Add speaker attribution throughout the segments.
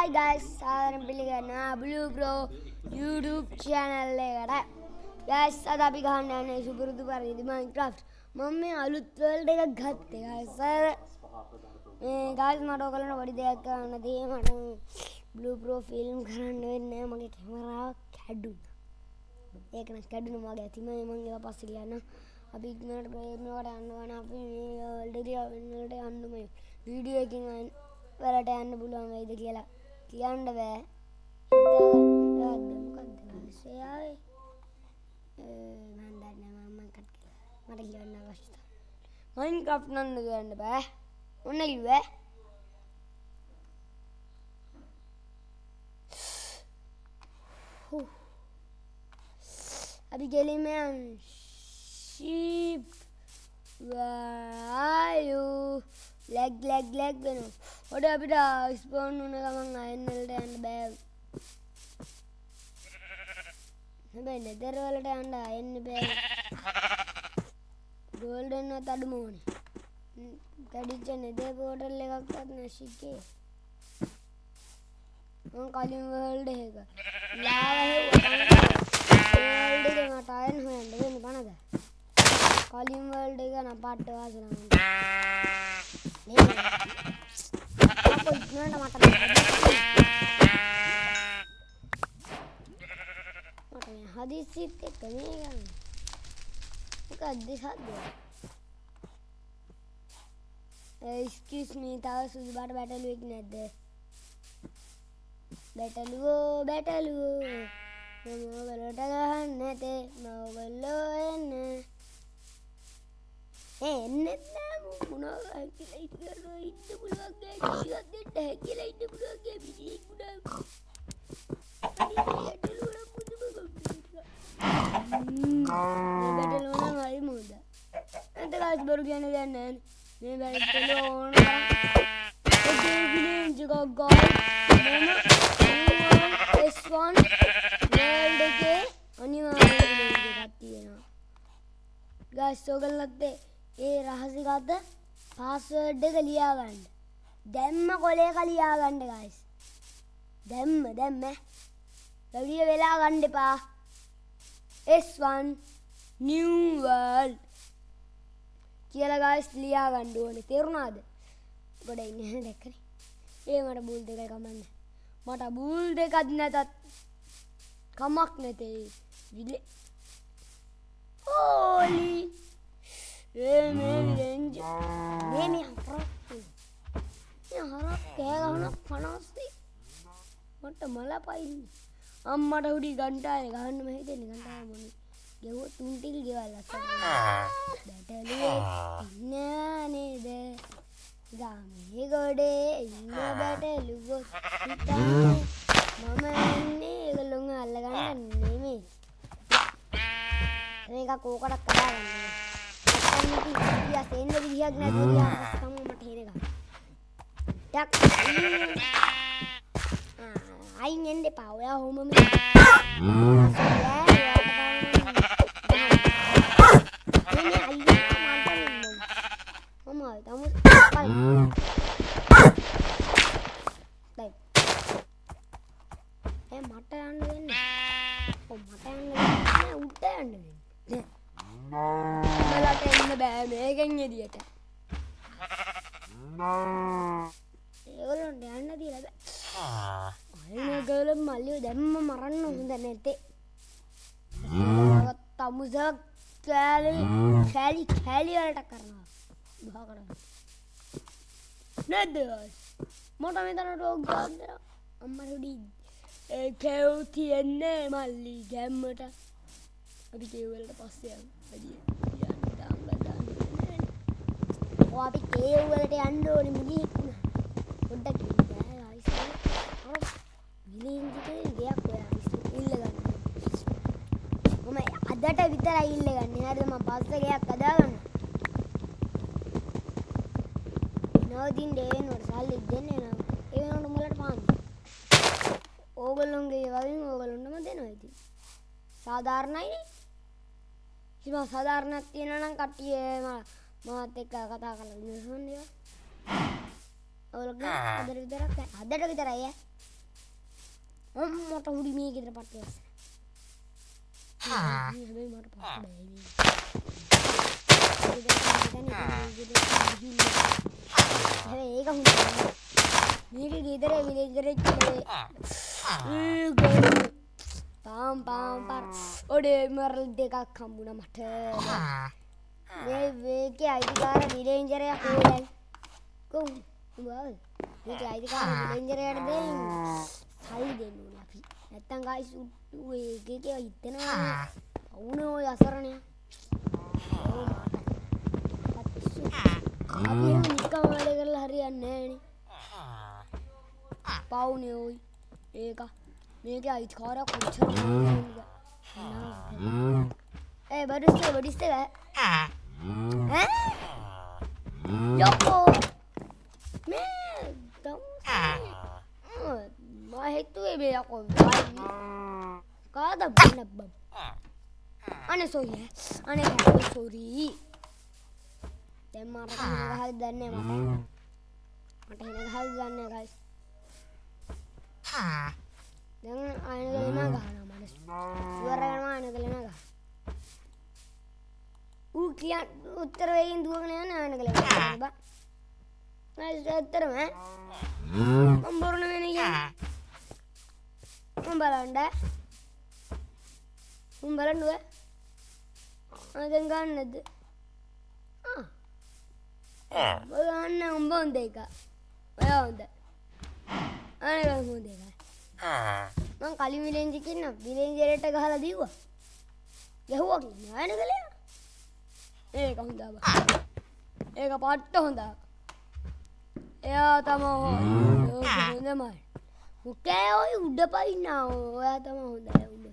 Speaker 1: Hi guys, සාදරයෙන් පිළිගන්නවා Blue Bro YouTube channel එකට. Guys, අද අපි ගහන්න යන්නේ සුපුරුදු පරිදි Minecraft. මම මේ අලුත් world එකක් ගත්තේ guys. guys මට ඔයගොල්ලන්ට පොඩි දෙයක් කරන්න තියෙනවා. මට Blue Bro film කරන්න වෙන්නේ මගේ කැමරාව කැඩුනා. ඒක නම් කැඩුණා මගේ අතිමේ මම ඒක පස්සේ කියන්න. අපි ඉක්මනට ප්‍රේමකට යන්න ඕන අපි මේ world එක වෙනවලට යන්න මේ වීඩියෝ එකකින් වලට යන්න පුළුවන් වෙයිද කියලා කියන්න බෑ. මොකක්ද ආවේ? මම දන්නේ මම කට් කළා. මට කියන්න අවශ්‍යයි. Minecraft නන්න කියන්න බෑ. ඔන්න කිව්වේ. අපි ගෙලින්ම sheep वायु leg වෙනවා. ඔඩ අපිට ස්පෝන් වුණ ගමන් අයන් වලට යන්න බෑ. හැබැයි nether වලට යන්න අයන්න බෑ. golden එකත් අඩුම ඕනේ. කැඩිච්ච nether portal එකක්වත් නැෂිකේ. මම කලින් world එක lava හෙව්වා. world එක මට අයන් හොයන්න වෙන්නේ පනද. කලින් world එක නම් පාට වාසනා මම. අපෝ ඉන්නට මට මේ හදිස්සිත් එක්ක මේ ගන්න. මොකක්ද හද? excuse me තව සුදු පාට බැටළුවෙක් නැද්ද? බැටළුවෝ මම ඔයගලට ගහන්න නැතේ. මම ඔයගොල්ලෝ එන්නේ එන්නේ නැහැ මොනවා කියලා ඉතිරෝ ඉන්න පුළුවන් ගෑනියක් දෙන්න හැකියලා ඉන්න පුළුවන් ගෑනියෙක් උනා. මේ බැටළුවෝ නම් හරි මොකද? අන්ත ගාස් බරු කියන්නේ දැන් නැහැ. මේ බැටළුවෝ ඕන ඔකේ ගිලින් ජගා ගාස් S1 world එකේ අනිවාර්යයෙන් එකක් තියෙනවා. ගාස් ඔයගොල්ලොත් ඒ රහසිගත පාස්වර්ඩ් එක ලියා ගන්න. දැම්ම කොලේක ලියා ගන්න guys. දැම්ම. වැඩි වෙලා ගන්න එපා. S1 new world කියලා guys ලියා ගන්න ඕනේ. තේරුණාද? ගොඩ ඉන්නේ දැක්කනේ. ඒ මට බූල් දෙකයි කමන්නේ. මට බූල් දෙකක් නැතත් කමක් නැතේ. විලේ. ඕලි මේ රෙන්ජ් මේ හරක් කෑ ගහන 50 මට මල පයින් අම්මට උඩි ගන්ටානේ ගහන්න මම හිතන්නේ ගන්ටාව මොනේ ගෙවුව තුන් ටික ගෙවල්ලා බැටළුවේ ඉන්නා නේද ගාමේ ගොඩේ ඉන්න බැටළුවෝ හිතානේ මම ඉන්නේ ඒගොල්ලෝ අල්ලගන්න නෙමෙයි මේක කෝකටක් කඩාගන්න ya sendo විදියක් නැතුව තමයි මට හේන ගන්න. ඩක් අයින් එන්න එපා. ඔයා හොම මේ මට යන්න වෙන්නේ. මට යන්න වෙන්නේ උඩ යන්න වෙන්නේ. මලට එන්න බෑ මේකෙන් එදියට. ඒගොල්ලන්ට යන්න දීලා බෑ. අනේ ගොල්ලෝ මල්ලිය දැම්ම මරන්න හොඳ නැතේ. තමුසක් කැලි වලට කරනවා. බහකට. නේද? මට මෙතනට ඔක් ගන්න. අම්මට උඩි ඒ කැව් තියන්නේ මල්ලි ගැම්මට. අපි කේව් වලට පස්සේ යමු. අපි කේව් වලට යන්න ඕනේ මුලියෙක් නේ. පොඩ්ඩක් ඉන්න guys. විලින්ජිකේ ගයක් ඔයා ඉල්ල ගන්න. මම අදට විතරයි ඉල්ල ගන්නේ. හරිද මම පස්සේ ගයක් හදාගන්න. නෝදින් දෙනවට සල්ලි දෙන්නේ නෑ. ඒ වෙනකොට මුලට පාන්න. ඕගොල්ලෝගේ වලින් ඕගොල්ලොන්ටම දෙනවා ඉතින්. සාධාරණයිනේ. ඉතින් සාධාරණක් තියෙනවා නම් කට්ටිය මාත් එක්ක කතා කරලා ඉන්නවනේ. ඔයගොල්ලෝ අදට විතරයි ඈ. අම්මට උඩි මේ ගෙදර පට්ටලස් හැබැයි මට පස්ස බෑ ඒක හොඳ මේක ගෙදර විලේජ් කරේ පාම් ඔඩේ මරල් දෙකක් හම්බුණා මට මේකේ අයිතිකාර විලේජරයා කොහෙද කොහොමද මේකේ අයිතිකාර විලේජරයාට දෙන්න සල්ලි දෙන්න ඕනේ අපි නැත්තම් ගයිස් ඒකේ හිතනවා වුණේ ඔය අසරණය අපි නිකම් වැඩ කරලා හරියන්නේ නෑනේ පවුනේ ඔයි ඒක මේකේ අයිතිකාරයා කොච්චර බඩිස්තේ ඈ යකෝ මේ මම හිතුවේ මේ යකෝ කාද බන්නබ්බම් අනේ සෝරි දැන් මට ගහලා දන්නේ මට එන ගහලා දන්නේ ගයිස් දැන් ආයෙත් ගලනවා ගහනවා මනස ඉවර කරනවා ආයෙත් ගලනවා ගහ කිය උත්තර වෙයින් දුවගෙන යන ආයෙත් ගලනවා බා නයිස් උත්තරම මම බොරන වෙන්නේ කියන්නේ මම බලන්න දැන් ගන්නද බලන්න උඹ හොඳ එක ඔයා හොඳ අනේ හොඳ එක මං කලින් විලෙන්ජි කින්න විලෙන්ජරට ගහලා දීුවා ගැහුවා කියන්නේ ආයෙත් ගලයා ඒක හොඳ බා ඒක පට්ට හොඳ එයා තමයි හොඳමයි මොකෑ ඔය උඩ පයින්නා ඔයා තමයි හොඳයි උඩ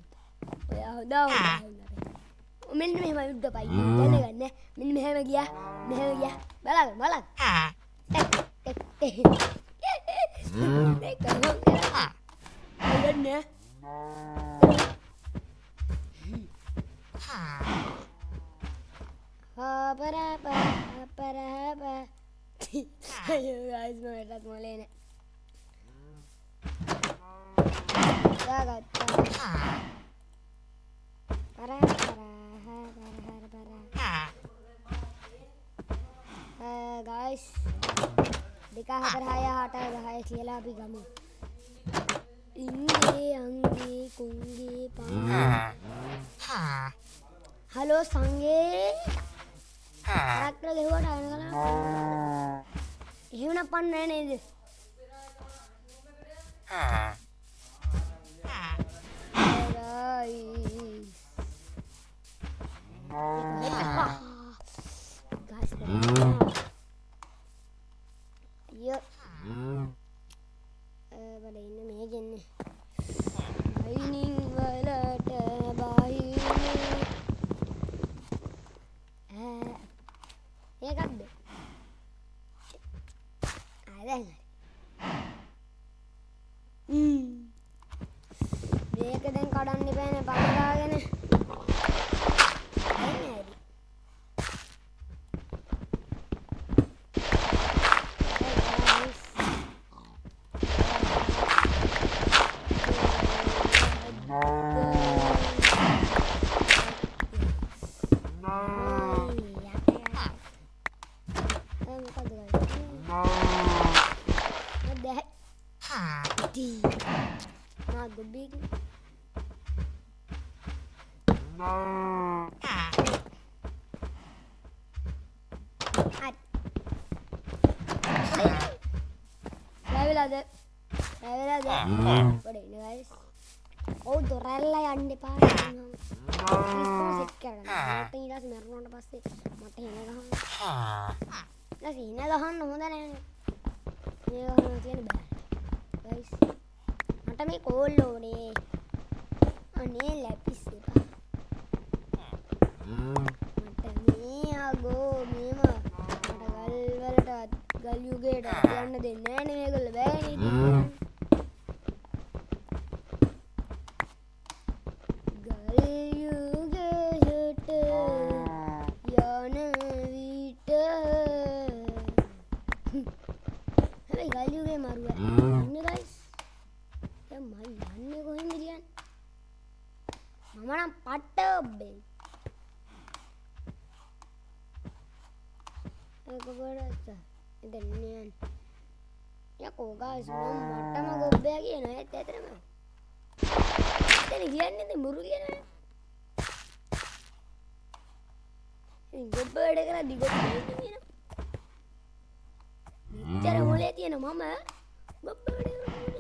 Speaker 1: ඔයා හොඳ මෙන්න මෙහෙම උඩ පයින්න දැනගන්න මෙන්න මෙහෙම ගියා බලන්න ඒක නෑ ayo guys මටත් මොලේ නෑ දාගත්තා guys 2 4 6 8 10 කියලා අපි ගමු ඉංගේ අංගේ කුංගේ හලෝ සංගේ කරක්ටර ගෙවුවට අයන කලා එහෙම පන්න නෑ නේද බඩ ඉන්න මේ ගෙන්නේ අයිනින් වලට බාහිනේ ඒකක්ද දැන් මේක දැන් කඩන්න බෑනේ පණදාගෙන not the big guys oh dorella යන්න එපා සෙට් කරගන්න මට ඊට පස්සේ මරනකොට පස්සේ මට එන ගහන්න ඊට එන ගහන්න හොඳ නැහැ මේ ගහන්න තියෙන බෑ guys මට මේ කෝල් ඕනේ අනේ ලැපිස් එපා මට මේ ආගෝ මේම මට ගල් වලට ගල් යුගයට යන්න දෙන්නේ නැහැ නේ මේගොල්ලෝ බෑනේ ගල්යුගේ මරුව ඉන්න guys දැන් මම යන්නේ guys මටම ගොබ්බයා කියනවා ඒත් ඇතරම දැන් කියන්නේ ඉතින් මුරු කියනවා ඉතින් ගොබ්බ වැඩ කරද්දි ගොබ්බ ඉන්නේ කියනවා මෙච්චර මොලේ තියෙන මම ගොබ්බ වැඩ කරන්නේ මම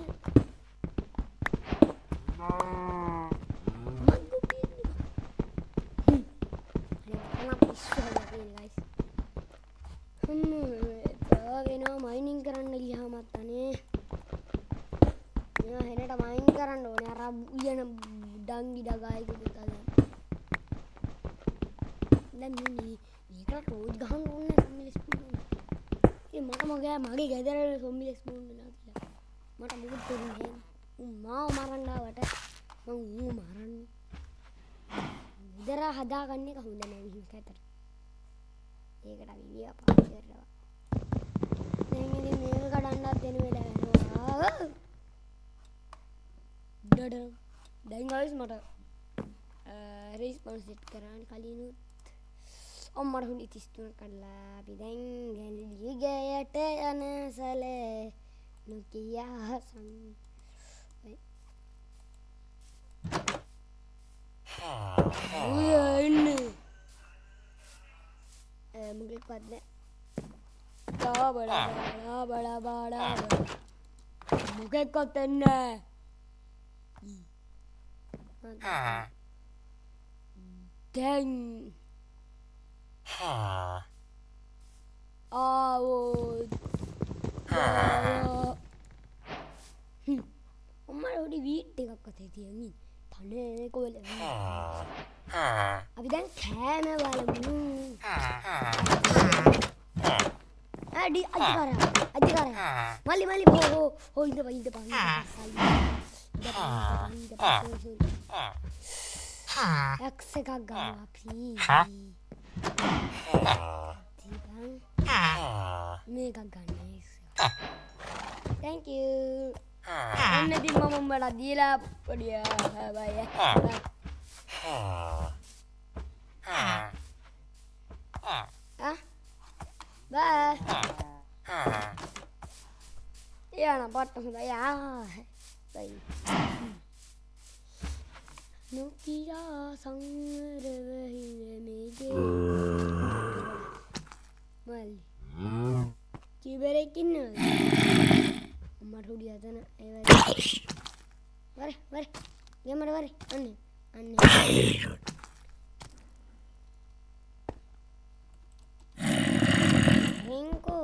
Speaker 1: ගොබ්බේ වෙනවා මයිනින් කරන්න ගියාමත් අනේ මෙයා හෙනට මයින් කරන්න ඕනේ අර උයන ඩංගි ඩගායික පුතා දැන් මේක රෝඩ් ගහන්න ඕනේ සොම්බි ස්පූන් ඒ මගේ ගෙදර සොම්බි ස්පූන් නා කියලා මට මොකද කරන්නේ මාව මරන්න ආවට මං ඌ මරන්න ගෙදර හදාගන්න එක හොඳ නෑ මිනිහ කතර ඒකට විවියා පාස් කරනවා දැන් ඉතින් මේක කඩන්නත් දෙන වෙලාව වෙනවා දැන් guys මට response set කරන්න කලිනුත් අම්මට හුනි 33 කඩලා අපි දැන් ගැලී ගයට යන සැලේ නොකියා සම් ඉන්නේ මොකක්වත් නෑ බලා මොකක්වත් එන්නේ දැන් අම්මට හොඩි වීට් එකක් අතේ තියෙන්නේ තනේ කොල අපි දැන් කෑම බලමු අඩි අජිකාර මල්ලි හෝ ඉඳ පා එක්ස් එකක් ගන්නවා අපි මේකක් ගන්න thank you අන්න ඉතින් මම උඹට දීලා පොඩිය බය bye ya na patah sudah ya baik Nokia sangarvahiya mege mal kiberekin marudia tana vare gamar vare anne Rinko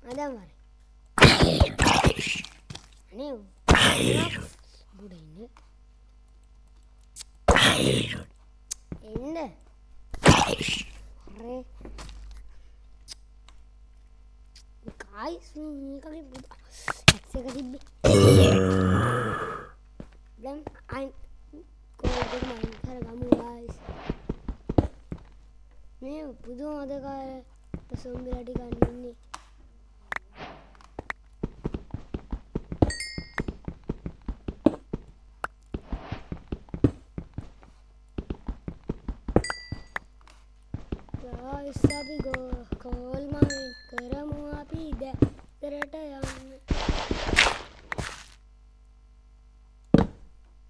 Speaker 1: ada mare New Buddha in guys kali dan I go main kar gamu guys මේ පුදුම අදකාර සොම්බිලා ටිකක් ඉන්නේ guys අපි call මයින් කරමු අපි දැතරට යන්න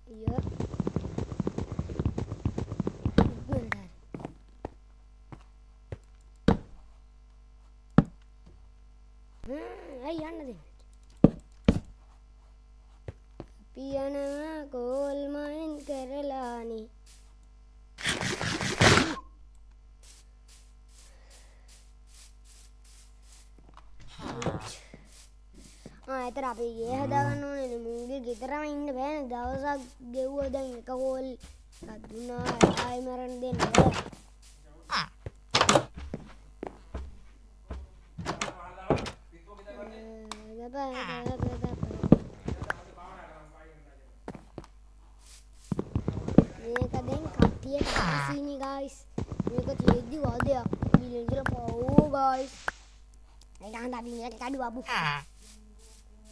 Speaker 1: yep Ay, yන්න දෙන්න. අපි යනවා කෝල් මයින් කරලානේ. එතන අපි ගේ හදාගන්න ඕනේ. මුන්ගේ ගෙදරම ඉන්න බෑනේ. දවසක් ගෙවුවා දැන් එක කෝල් එකක් දුන්නා. ආයෙ මරන්න දෙන්න බෑ. මේක දැන් කට්ටියට ආසීනි guys. මේක තියෙද්දි වාදයක්. බිලෙන්දර පවෝ guys. ඒක හන්ද අපි මේක කඩුවා බු.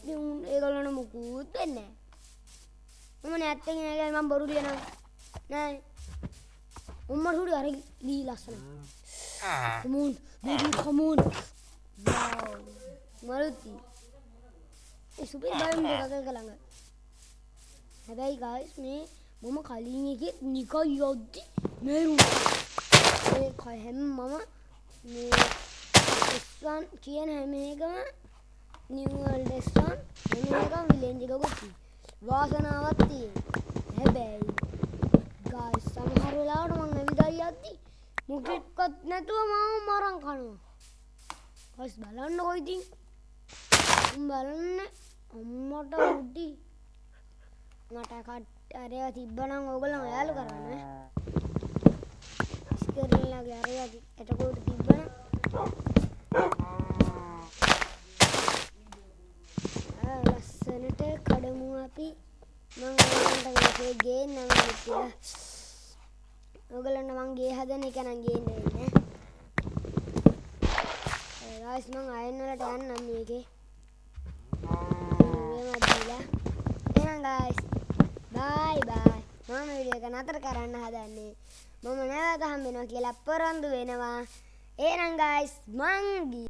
Speaker 1: ඉතින් ඒගොල්ලෝ මොකුත් වෙන්නේ නැහැ. මම නැත්තේ නෑ මම බොරු කියනවා. නෑ. උම්මට හුඩි අර දී ලස්සන. Come on, baby, come on. මලුති ඒ සුපිරි බයිම් එකක ළඟ. හැබැයි guys මේ මම කලින් එකේ නිකන් යද්දි මෙරුණා. ඒ කහෙම මම මේ S1 කියන හැම එකම New World S1 හැම එකම විලෙන්ජ් එකකුත් වාසනාවක් තියෙනවා. හැබැයි guys සමහර වෙලාවට මම ඇවිදයි යද්දි මොකෙක්වත් නැතුව මම මරන් කනවා. guys බලන්නකො ඉතින්. බලන්න අම්මට උඩි මට අරේවා තිබ්බනම් ඕගොල්ලෝ යාළු කරන්න. ස්කර්ලගේ අරේවා එතකොට තිබ්බනම් ලස්සනට කඩමු අපි. මම ඔයගොල්ලන්ට මේ ගේන්නම් කියලා. ඔයගොල්ලන්ට මං ගේ හදන එක නම් ගේන්න වෙන්නේ. guys මං අයන් වලට යන්නම් මේකේ. එහෙනම් guys bye bye. මම වීඩියෝ එක නතර කරන්න හදන්නේ. මම නැවත හම්බ වෙනවා කියලා පොරොන්දු වෙනවා. එහෙනම් guys මං